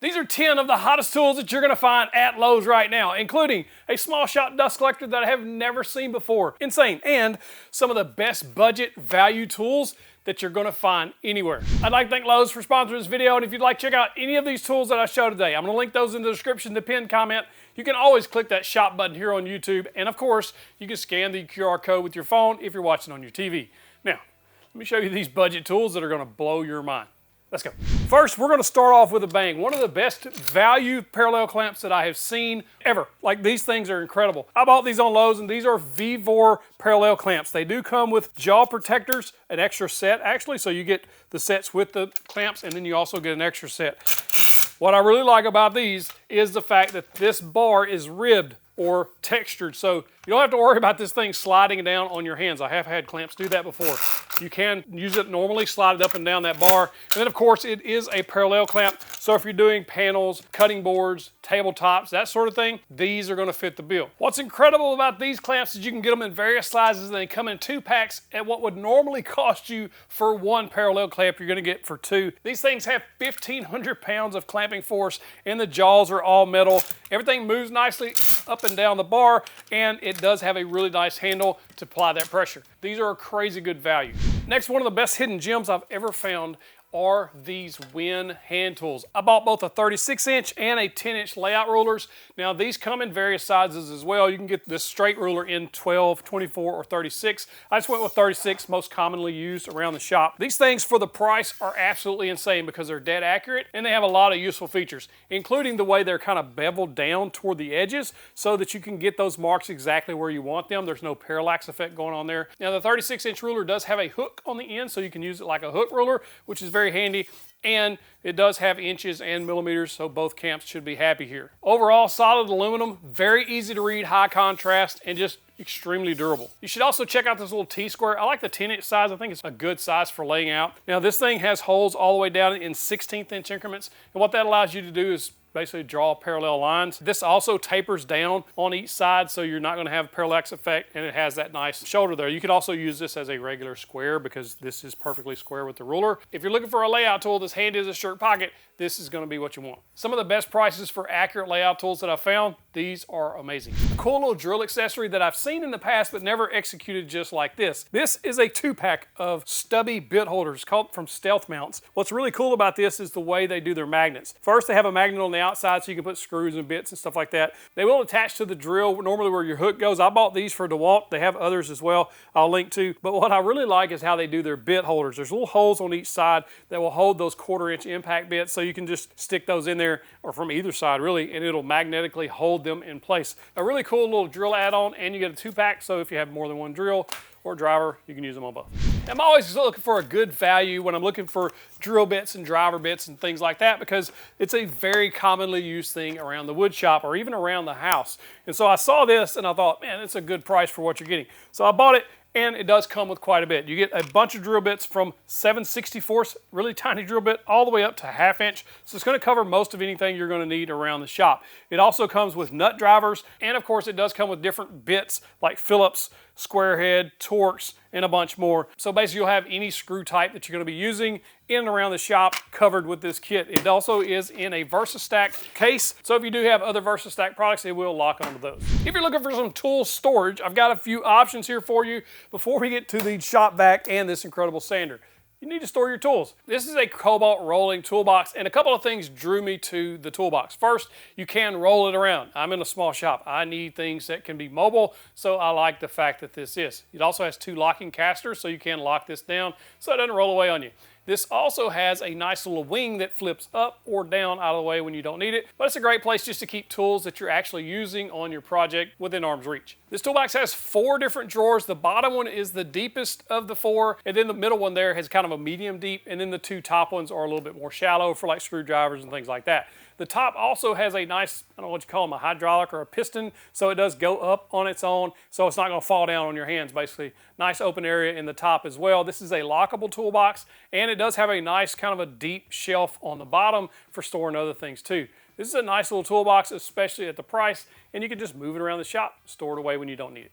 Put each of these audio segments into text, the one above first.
These are 10 of the hottest tools that you're going to find at Lowe's right now, including a small shop dust collector that I have never seen before. Insane. And some of the best budget value tools that you're going to find anywhere. I'd like to thank Lowe's for sponsoring this video, and if you'd like to check out any of these tools that I show today, I'm going to link those in the description, the pinned comment. You can always click that shop button here on YouTube, and of course, you can scan the QR code with your phone if you're watching on your TV. Now, let me show you these budget tools that are going to blow your mind. Let's go. First, we're going to start off with a bang. One of the best value parallel clamps that I have seen ever. Like, these things are incredible. I bought these on Lowe's, and these are Vivore parallel clamps. They do come with jaw protectors, an extra set actually, so you get the sets with the clamps, and then you also get an extra set. What I really like about these is the fact that this bar is ribbed or textured, so you don't have to worry about this thing sliding down on your hands. I have had clamps do that before. You can use it normally, slide it up and down that bar. And then of course it is a parallel clamp, so if you're doing panels, cutting boards, tabletops, that sort of thing, these are going to fit the bill. What's incredible about these clamps is you can get them in various sizes, and they come in 2 packs at what would normally cost you for 1 parallel clamp, you're going to get for 2. These things have 1,500 pounds of clamping force, and the jaws are all metal. Everything moves nicely up and down the bar, and it does have a really nice handle to apply that pressure. These are a crazy good value. Next, one of the best hidden gems I've ever found are these Win hand tools. I bought both a 36-inch and a 10-inch layout rulers. Now these come in various sizes as well. You can get this straight ruler in 12, 24, or 36. I just went with 36, most commonly used around the shop. These things for the price are absolutely insane because they're dead accurate, and they have a lot of useful features, including the way they're kind of beveled down toward the edges so that you can get those marks exactly where you want them. There's no parallax effect going on there. Now the 36-inch ruler does have a hook on the end, so you can use it like a hook ruler, which is very handy, and it does have inches and millimeters, so both camps should be happy here. Overall, solid aluminum, very easy to read, high contrast, and just extremely durable. You should also check out this little T-square. I like the 10-inch size. I think it's a good size for laying out. Now this thing has holes all the way down in 16th inch increments, and what that allows you to do is basically draw parallel lines. This also tapers down on each side, so you're not going to have a parallax effect, and it has that nice shoulder there. You could also use this as a regular square because this is perfectly square with the ruler. If you're looking for a layout tool that's handy as a shirt pocket, this is going to be what you want. Some of the best prices for accurate layout tools that I've found, these are amazing. A cool little drill accessory that I've seen in the past but never executed just like this. This is a 2-pack of stubby bit holders called from Stealth Mounts. What's really cool about this is the way they do their magnets. First, they have a magnet on the outside so you can put screws and bits and stuff like that. They will attach to the drill normally where your hook goes. I bought these for DeWalt. They have others as well I'll link to. But what I really like is how they do their bit holders. There's little holes on each side that will hold those 1/4-inch impact bits, so you can just stick those in there, or from either side really, and it'll magnetically hold them in place. A really cool little drill add-on, and you get a 2-pack, so if you have more than one drill or driver, you can use them on both. I'm always looking for a good value when I'm looking for drill bits and driver bits and things like that, because it's a very commonly used thing around the wood shop or even around the house. And so I saw this and I thought, man, it's a good price for what you're getting. So I bought it, and it does come with quite a bit. You get a bunch of drill bits from 7/64, really tiny drill bit, all the way up to 1/2 inch. So it's going to cover most of anything you're going to need around the shop. It also comes with nut drivers, and of course it does come with different bits like Phillips, square head, Torx, and a bunch more. So basically you'll have any screw type that you're going to be using in and around the shop covered with this kit. It also is in a VersaStack case, so if you do have other VersaStack products, it will lock onto those. If you're looking for some tool storage, I've got a few options here for you before we get to the shop vac and this incredible sander. You need to store your tools. This is a cobalt rolling toolbox, and a couple of things drew me to the toolbox. First, you can roll it around. I'm in a small shop. I need things that can be mobile, so I like the fact that this is. It also has 2 locking casters, so you can lock this down so it doesn't roll away on you. This also has a nice little wing that flips up or down out of the way when you don't need it, but it's a great place just to keep tools that you're actually using on your project within arm's reach. This toolbox has 4 different drawers. The bottom one is the deepest of the 4, and then the middle one there has kind of a medium deep, and then the 2 top ones are a little bit more shallow for like screwdrivers and things like that. The top also has a nice, I don't know what you call them, a hydraulic or a piston, so it does go up on its own, so it's not going to fall down on your hands, basically. Nice open area in the top as well. This is a lockable toolbox, and it does have a nice kind of a deep shelf on the bottom for storing other things too. This is a nice little toolbox, especially at the price, and you can just move it around the shop, store it away when you don't need it.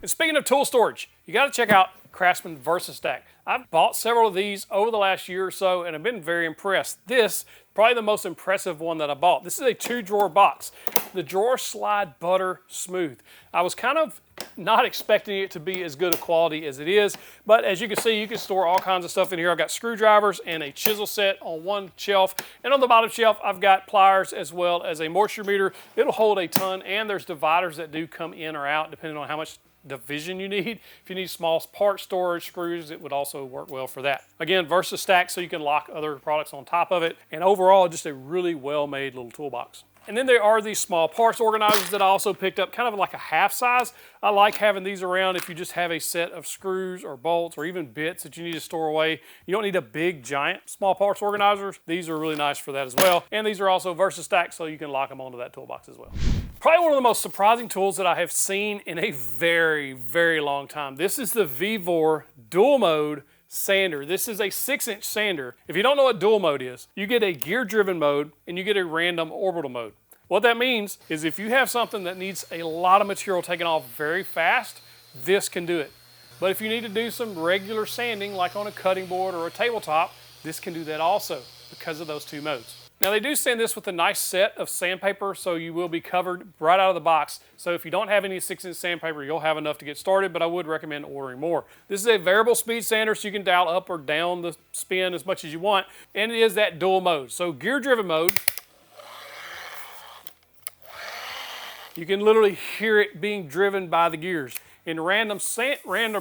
And speaking of tool storage, you got to check out Craftsman VersaStack. I've bought several of these over the last year or so, and I've been very impressed. This Probably the most impressive one that I bought. This is a 2-drawer box. The drawers slide butter smooth. I was kind of not expecting it to be as good a quality as it is, but as you can see, you can store all kinds of stuff in here. I've got screwdrivers and a chisel set on one shelf, and on the bottom shelf, I've got pliers as well as a moisture meter. It'll hold a ton, and there's dividers that do come in or out depending on how much division you need. If you need small part storage, screws, it would also work well for that. Again, VersaStack, so you can lock other products on top of it, and overall, just a really well-made little toolbox. And then there are these small parts organizers that I also picked up, kind of like a half size. I like having these around if you just have a set of screws or bolts or even bits that you need to store away. You don't need a big, giant small parts organizers. These are really nice for that as well. And these are also VersaStack, so you can lock them onto that toolbox as well. Probably one of the most surprising tools that I have seen in a very, very long time. This is the Vivore dual mode sander. This is a 6-inch sander. If you don't know what dual mode is, you get a gear-driven mode and you get a random orbital mode. What that means is if you have something that needs a lot of material taken off very fast, this can do it. But if you need to do some regular sanding, like on a cutting board or a tabletop, this can do that also because of those 2 modes. Now they do send this with a nice set of sandpaper, so you will be covered right out of the box. So if you don't have any 6-inch sandpaper, you'll have enough to get started, but I would recommend ordering more. This is a variable speed sander, so you can dial up or down the spin as much as you want, and it is that dual mode. So gear-driven mode, you can literally hear it being driven by the gears. In random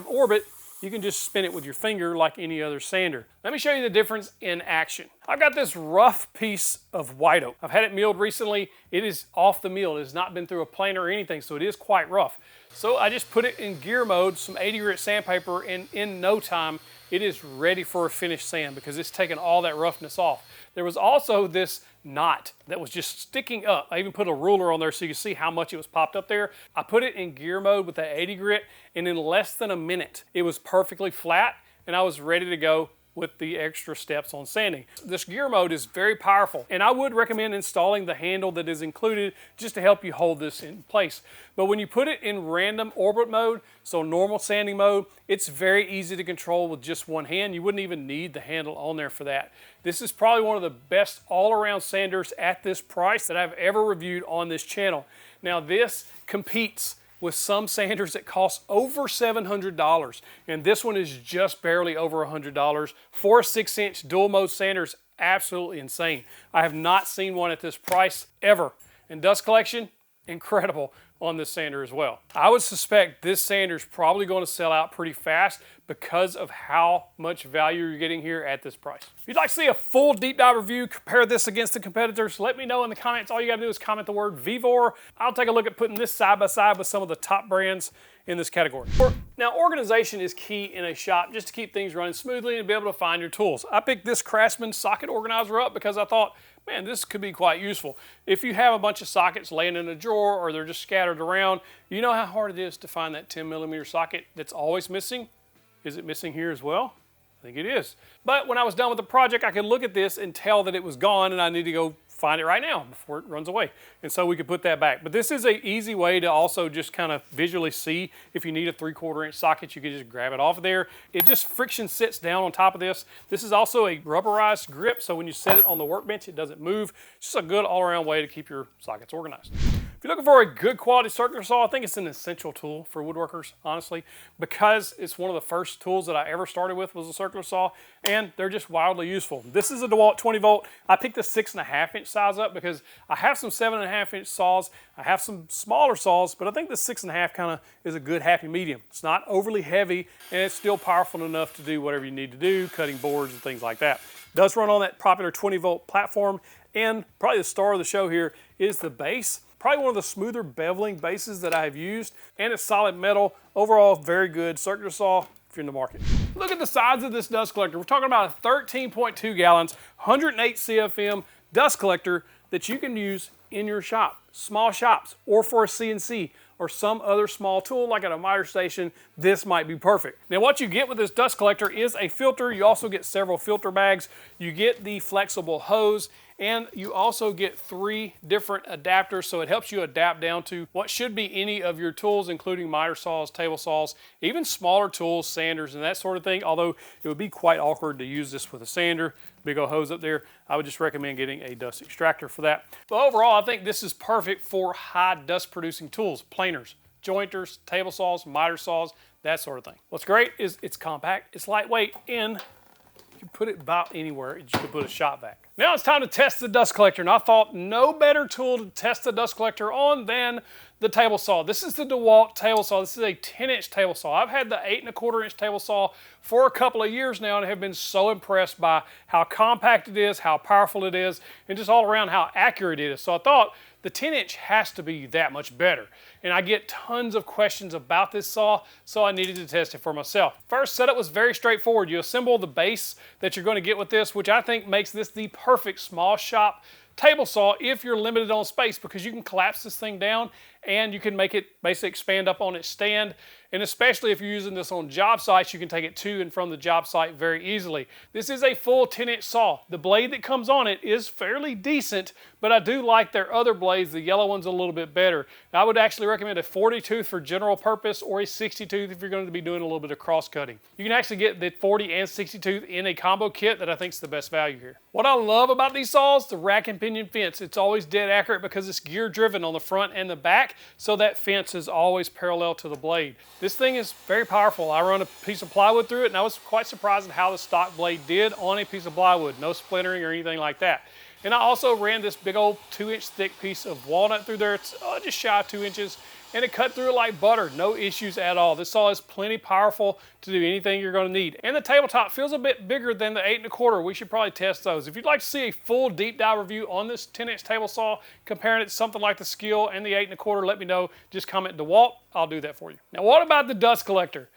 orbit, you can just spin it with your finger like any other sander. Let me show you the difference in action. I've got this rough piece of white oak. I've had it milled recently. It is off the mill. It has not been through a planer or anything, so it is quite rough. So I just put it in gear mode, some 80 grit sandpaper, and in no time, it is ready for a finished sand because it's taken all that roughness off. There was also this knot that was just sticking up. I even put a ruler on there so you can see how much it was popped up there. I put it in gear mode with that 80 grit, and in less than a minute, it was perfectly flat, and I was ready to go with the extra steps on sanding. This gear mode is very powerful, and I would recommend installing the handle that is included just to help you hold this in place. But when you put it in random orbit mode, so normal sanding mode, it's very easy to control with just one hand. You wouldn't even need the handle on there for that. This is probably one of the best all-around sanders at this price that I've ever reviewed on this channel. Now this competes with some sanders that cost over $700, and this one is just barely over $100 for a 6-inch dual mode sander. Is absolutely insane. I have not seen one at this price ever. And dust collection, incredible on this sander as well. I would suspect this sander is probably going to sell out pretty fast because of how much value you're getting here at this price. If you'd like to see a full deep dive review, compare this against the competitors, let me know in the comments. All you gotta do is comment the word Vivore. I'll take a look at putting this side by side with some of the top brands in this category. Now, organization is key in a shop just to keep things running smoothly and be able to find your tools. I picked this Craftsman socket organizer up because I thought, man, this could be quite useful. If you have a bunch of sockets laying in a drawer or they're just scattered around, you know how hard it is to find that 10mm socket that's always missing? Is it missing here as well? I think it is. But when I was done with the project, I could look at this and tell that it was gone and I need to go find it right now before it runs away. And so we could put that back. But this is an easy way to also just kind of visually see if you need a 3/4 inch socket, you can just grab it off of there. It just friction sits down on top of this. This is also a rubberized grip, so when you set it on the workbench, it doesn't move. It's just a good all-around way to keep your sockets organized. If you're looking for a good quality circular saw, I think it's an essential tool for woodworkers, honestly, because it's one of the first tools that I ever started with was a circular saw, and they're just wildly useful. This is a DeWalt 20 volt. I picked the 6.5 inch size up because I have some 7.5 inch saws. I have some smaller saws, but I think the 6.5 kind of is a good happy medium. It's not overly heavy, and it's still powerful enough to do whatever you need to do, cutting boards and things like that. It does run on that popular 20 volt platform, and probably the star of the show here is the base. Probably one of the smoother beveling bases that I've used, and it's solid metal. Overall, very good circular saw if you're in the market. Look at the size of this dust collector. We're talking about a 13.2 gallons, 108 CFM dust collector that you can use in your shop, small shops, or for a CNC, or some other small tool like at a miter station. This might be perfect. Now what you get with this dust collector is a filter. You also get several filter bags. You get the flexible hose, And you also get 3 different adapters, so it helps you adapt down to what should be any of your tools, including miter saws, table saws, even smaller tools, sanders, and that sort of thing. Although it would be quite awkward to use this with a sander, big old hose up there. I would just recommend getting a dust extractor for that. But overall, I think this is perfect for high dust producing tools, planers, jointers, table saws, miter saws, that sort of thing. What's great is it's compact, it's lightweight, and you can put it about anywhere. You can put a shop vac. Now it's time to test the dust collector, and I thought no better tool to test the dust collector on than the table saw. This is the DeWalt table saw. This is a 10-inch table saw. I've had the 8¼ inch table saw for a couple of years now and have been so impressed by how compact it is, how powerful it is, and just all around how accurate it is. So I thought the 10-inch has to be that much better. And I get tons of questions about this saw, so I needed to test it for myself. First setup was very straightforward. You assemble the base that you're going to get with this, which I think makes this the perfect small shop table saw if you're limited on space, because you can collapse this thing down and you can make it basically expand up on its stand. And especially if you're using this on job sites, you can take it to and from the job site very easily. This is a full 10-inch saw. The blade that comes on it is fairly decent, but I do like their other blades. The yellow one's a little bit better. I would actually recommend a 40 tooth for general purpose or a 60 tooth if you're going to be doing a little bit of cross cutting. You can actually get the 40 and 60 tooth in a combo kit that I think is the best value here. What I love about these saws, the rack and pinion fence. It's always dead accurate because it's gear driven on the front and the back, so that fence is always parallel to the blade. This thing is very powerful. I run a piece of plywood through it, and I was quite surprised at how the stock blade did on a piece of plywood. No splintering or anything like that. And I also ran this big old 2-inch thick piece of walnut through there. It's just shy of 2 inches, and it cut through it like butter. No issues at all. This saw is plenty powerful to do anything you're going to need. And the tabletop feels a bit bigger than the 8¼ We should probably test those. If you'd like to see a full deep dive review on this 10-inch table saw, comparing it to something like the Skill and the 8¼ let me know. Just comment DeWalt. I'll do that for you. Now, what about the dust collector?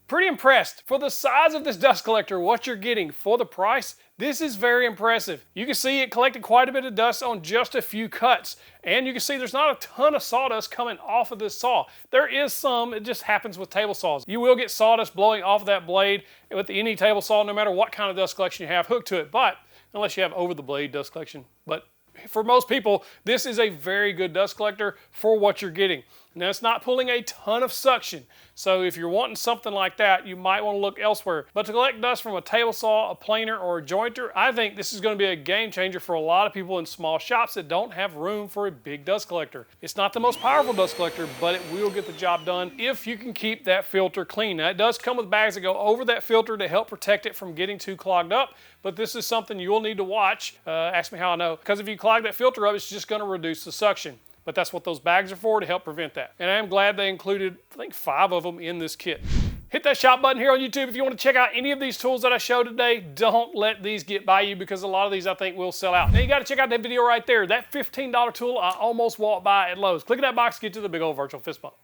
Pretty impressed. For the size of this dust collector, what you're getting for the price, this is very impressive. You can see it collected quite a bit of dust on just a few cuts. And you can see there's not a ton of sawdust coming off of this saw. There is some, it just happens with table saws. You will get sawdust blowing off of that blade with any table saw, no matter what kind of dust collection you have hooked to it. But, unless you have over the blade dust collection. But for most people, this is a very good dust collector for what you're getting. Now, it's not pulling a ton of suction, so if you're wanting something like that, you might want to look elsewhere. But to collect dust from a table saw, a planer, or a jointer, I think this is going to be a game changer for a lot of people in small shops that don't have room for a big dust collector. It's not the most powerful dust collector, but it will get the job done if you can keep that filter clean. Now, it does come with bags that go over that filter to help protect it from getting too clogged up, but this is something you'll need to watch. Ask me how I know. Because if you clog that filter up, it's just going to reduce the suction. But that's what those bags are for, to help prevent that. And I am glad they included, I think, 5 of them in this kit. Hit that shop button here on YouTube if you want to check out any of these tools that I showed today. Don't let these get by you, because a lot of these I think will sell out. Now you got to check out that video right there. That $15 tool I almost walked by at Lowe's. Click in that box to get to the big old virtual fist bump.